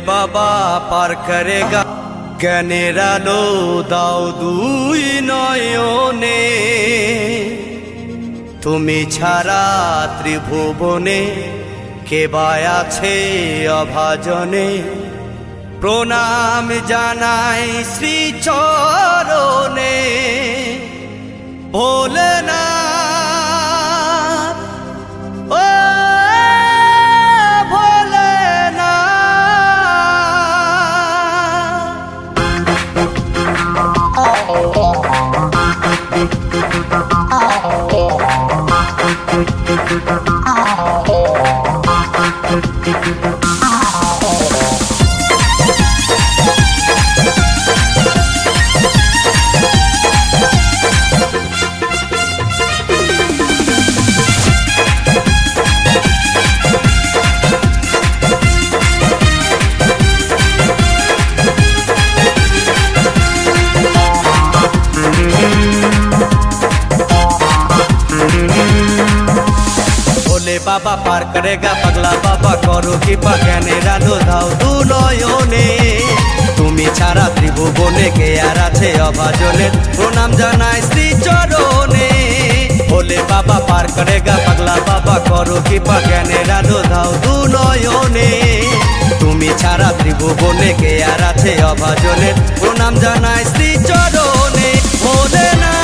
বাবা পার করেগা জ্ঞানের আলো দাও দুই নয়নে, তুমি ছাড়া ত্রিভুবনে কে বা আছে অভাজনে। প্রণাম জানাই শ্রী চরণে ভোলেনাথ, ও বাবা পার করেগা পাগলা বাবা করো কি জ্ঞানের আলো দাও দু নয়নে, তুমি ছাড়া ত্রিভুবনে কে আর আছে অভাজনে। প্রণাম জানাই শ্রী চরণে ভোলে বাবা পার করেগা পাগলা বাবা করো কি জ্ঞানের আলো দাও দু নয়নে, তুমি ছাড়া ত্রিভুবনে কে আর আছে অভাজনে। প্রণাম জানাই শ্রী চরণে ভোলেনাথ,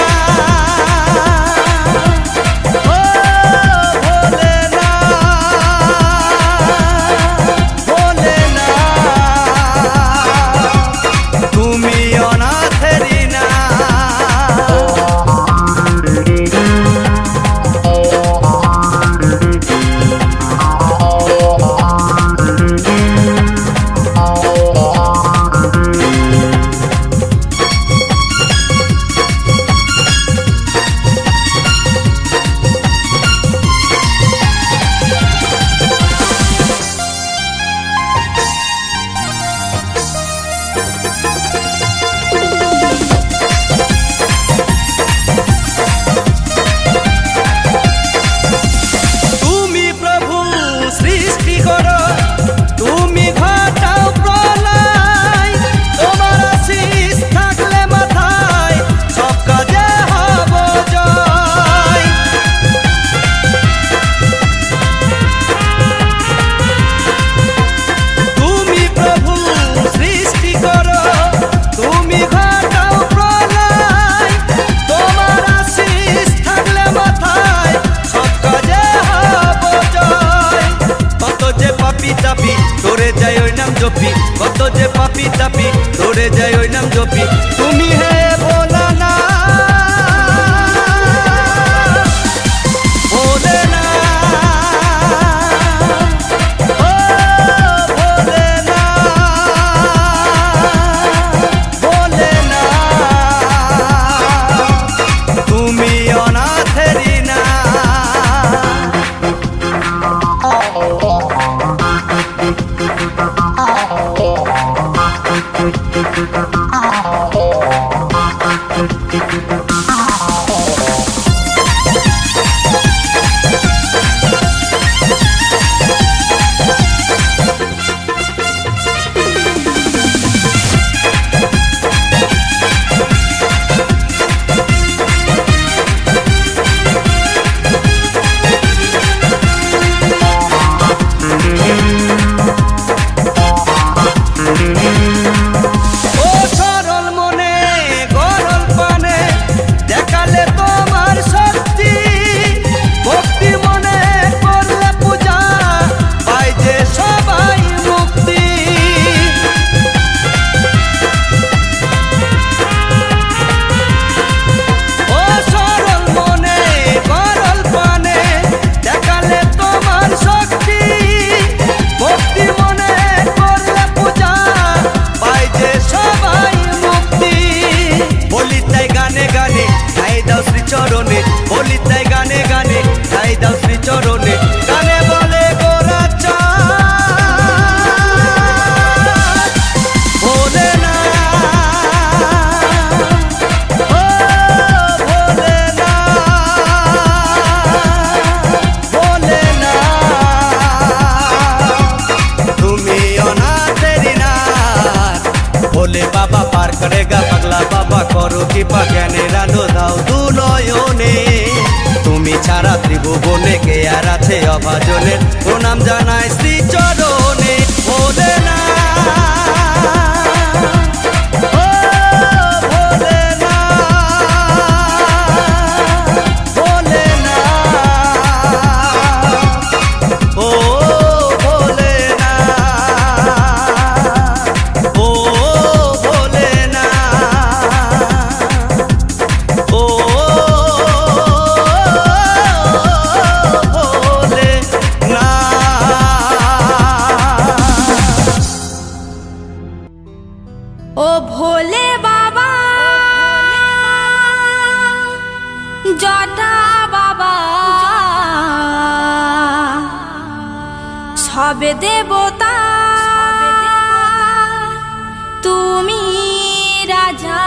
কত যে পাপি তাপি তোরে যায় ওই নাম জপি। তুমি হে ভোলানাথ, ভোলেনাথ, ও ভোলেনাথ, ভোলেনাথ, তুমি অনাথেরি না। Oh बाबा पार करेगा पगला बाबा करो कृपा ज्ञाने रानो दाও দু নয়নে তুমি ছাড়া ত্রিভুবনে কে আর আছে অভাজনের প্রণাম জানাই শ্রী চরণে ओ भोले बाबा जटा बाबा सबे देवता तुमी राजा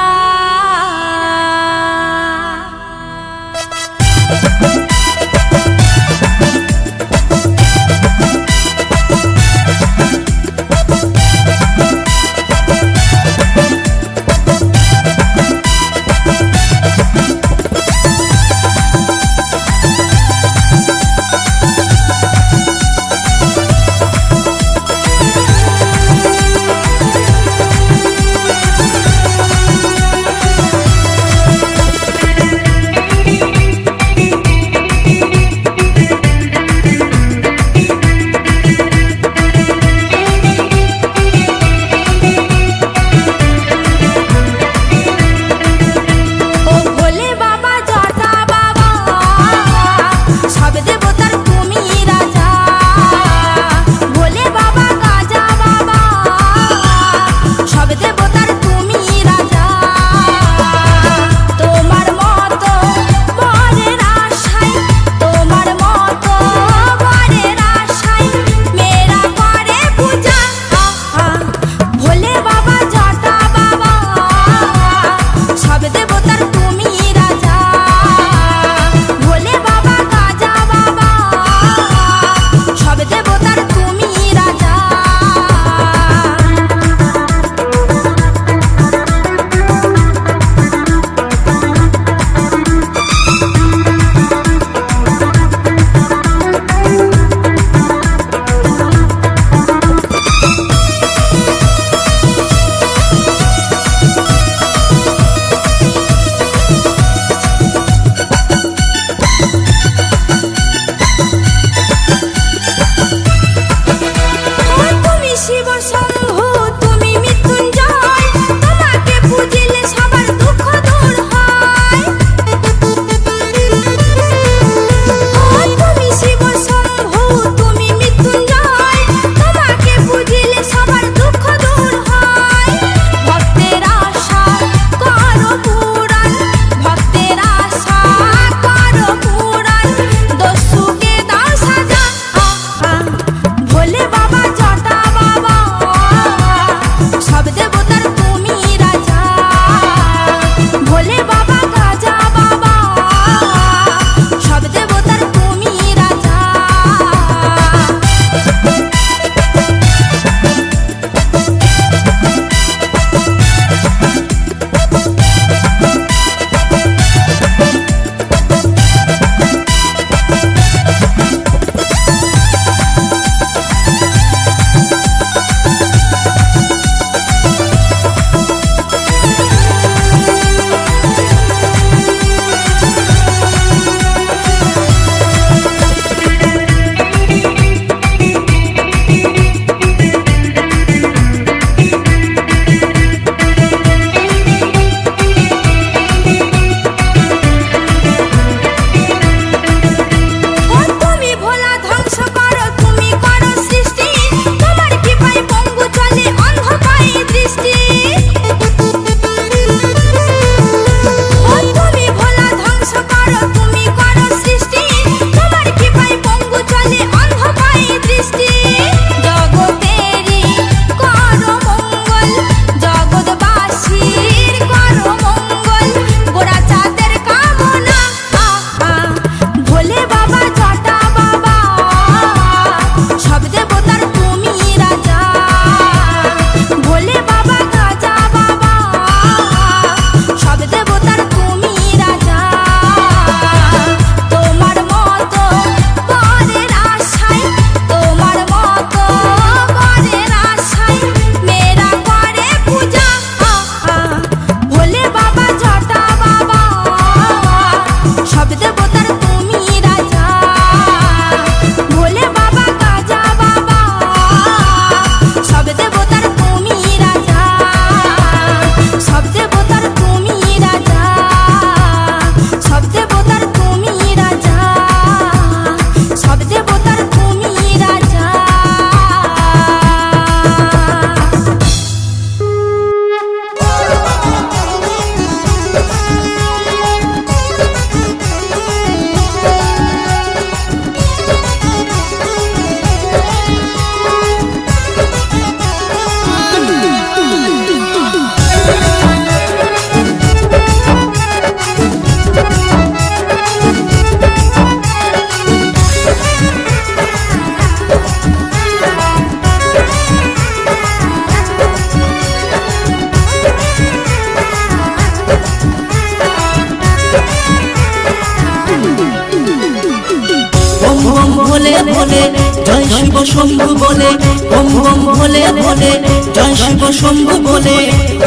ভোলে জয় শিব শম্ভু বলে, ওম ওম ভোলে ভোলে জয় শিব শম্ভু বলে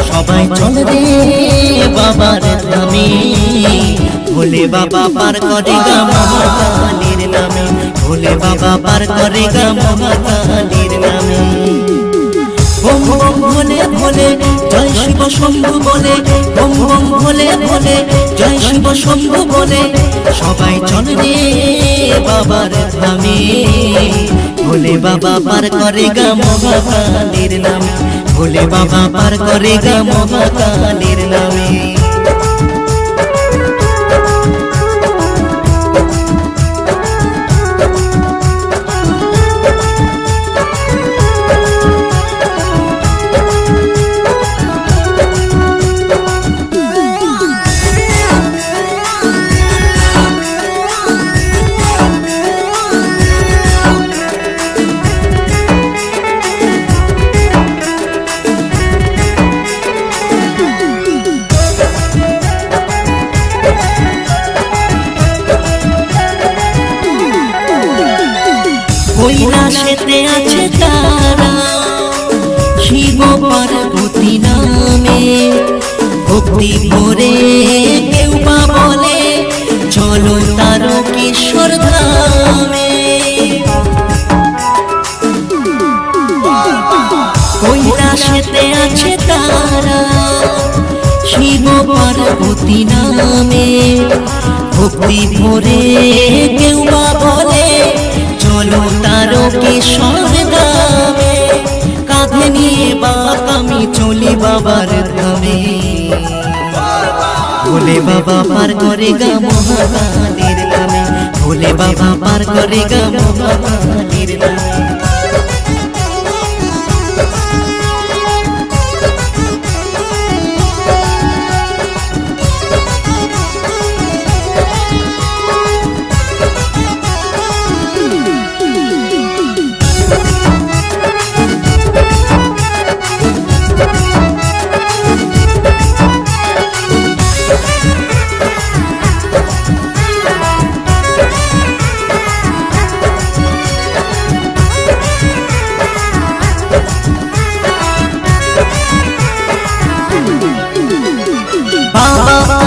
সবাই চল রে বাবার ধামে। ভোলে বাবা পার করেগা মহাকালীর নামে, ভোলে বাবা পার করেগা মহাকালীর নামে। ওম ওম ভোলে ভোলে জয় শিব শম্ভু বলে, ওম ওম ভোলে ভোলে জয় শিব শম্ভু বলে সবাই চল রে বাবার ধামে। ভোলে বাবা পার করেগা মহাকালীর নামে, ভোলে বাবা পার করেগা মহাকালীর নামে। কৈলাসেতে আছে তারা শিব পার্বতী নামে, ভক্তি করে কেউ বা বলে চলো তারকেশ্বর ধামে। কৈলাসেতে আছে তারা শিব পার্বতী নামে, ভক্তি ভরে কেউ বা বলে চলো তারকেশ্বর ধামে। কাঁধে নিয়ে বাপ আমি চলি বাবার ধামে। ভোলে বাবা পার করেগা মহাকালীর নামে, ভোলে বাবা পার করেগা মহাকালীর নামে।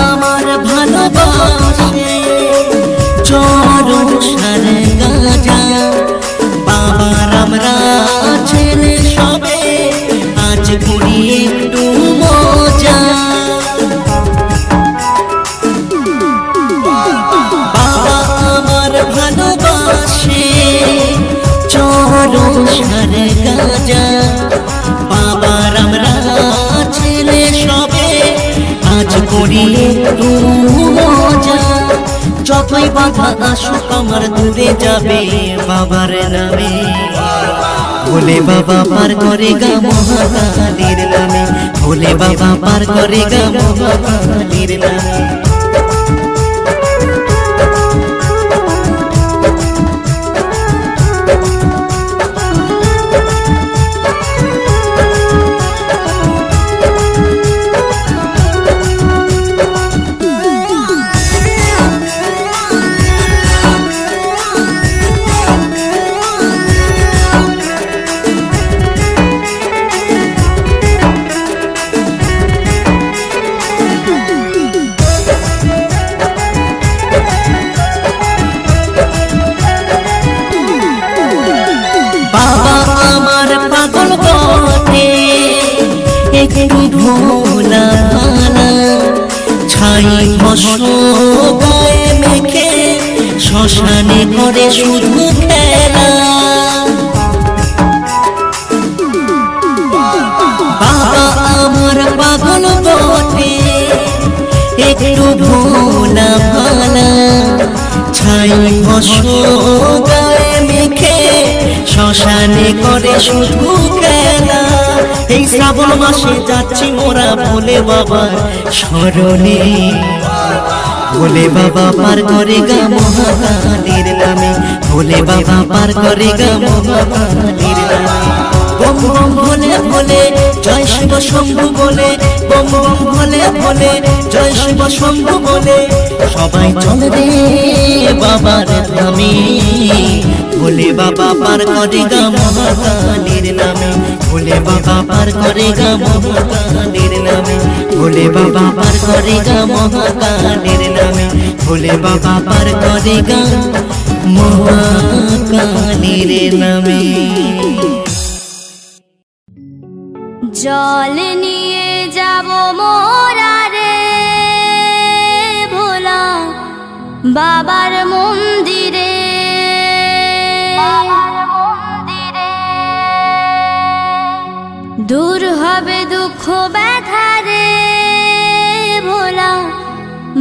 আমার ভালোবাসে চরণ সারে গাজা, বাবার আমরা ছেলে সবে আজ করি একটু মজা। বাবা আমার ভালোবাসে চরণ সারে গাজা, বাবার আমরা ছেলে সবে আজ করি একটু মজা। যতই বাধা আসুক আমার দূরে যাবে বাবার নামে। ভোলে বাবা পার করেগা মহাকালীর নামে, ভোলে বাবা পার করেগা মহাকালীর নামে। একটু ভোলা ভালা ছাই ভস্ম গায়ে মেখে শ্মশানে করে শুধু খেলা। বাবা আমার পাগল বটে একটু ভোলা ভালা ছাই ভস্ম গায়ে মেখে শ্মশানে করে শুধু খেলা। এই শ্রাবণ মাসে যাচ্ছি মোরা ভোলে বাবার স্মরণে। ভোলে বাবা পার করেগা মহাকালীর নামে, ভোলে বাবা পার করেগা মহাকালীর নামে। বম বম ভোলে ভোলে জয় শিব শম্ভু বলে, বম বম ভোলে ভোলে জয় শিব শম্ভু বলে সবাই চলে রে বাবার ধামে। ভোলে বাবা পার করে গা মহাকালীর নামে, ভোলে বাবা পার করে গা মহাকালীর নামে, ভোলে বাবা পার করে গা মহাকালীর নামে, ভোলে বাবা পার করে গা মহাকালীর নামে। জল নিয়ে যাব মোরা রে ভোলা বাবার মন্দিরে, দূর হবে দুঃখ ব্যথা রে ভোলা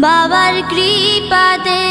বাবার কৃপাতে।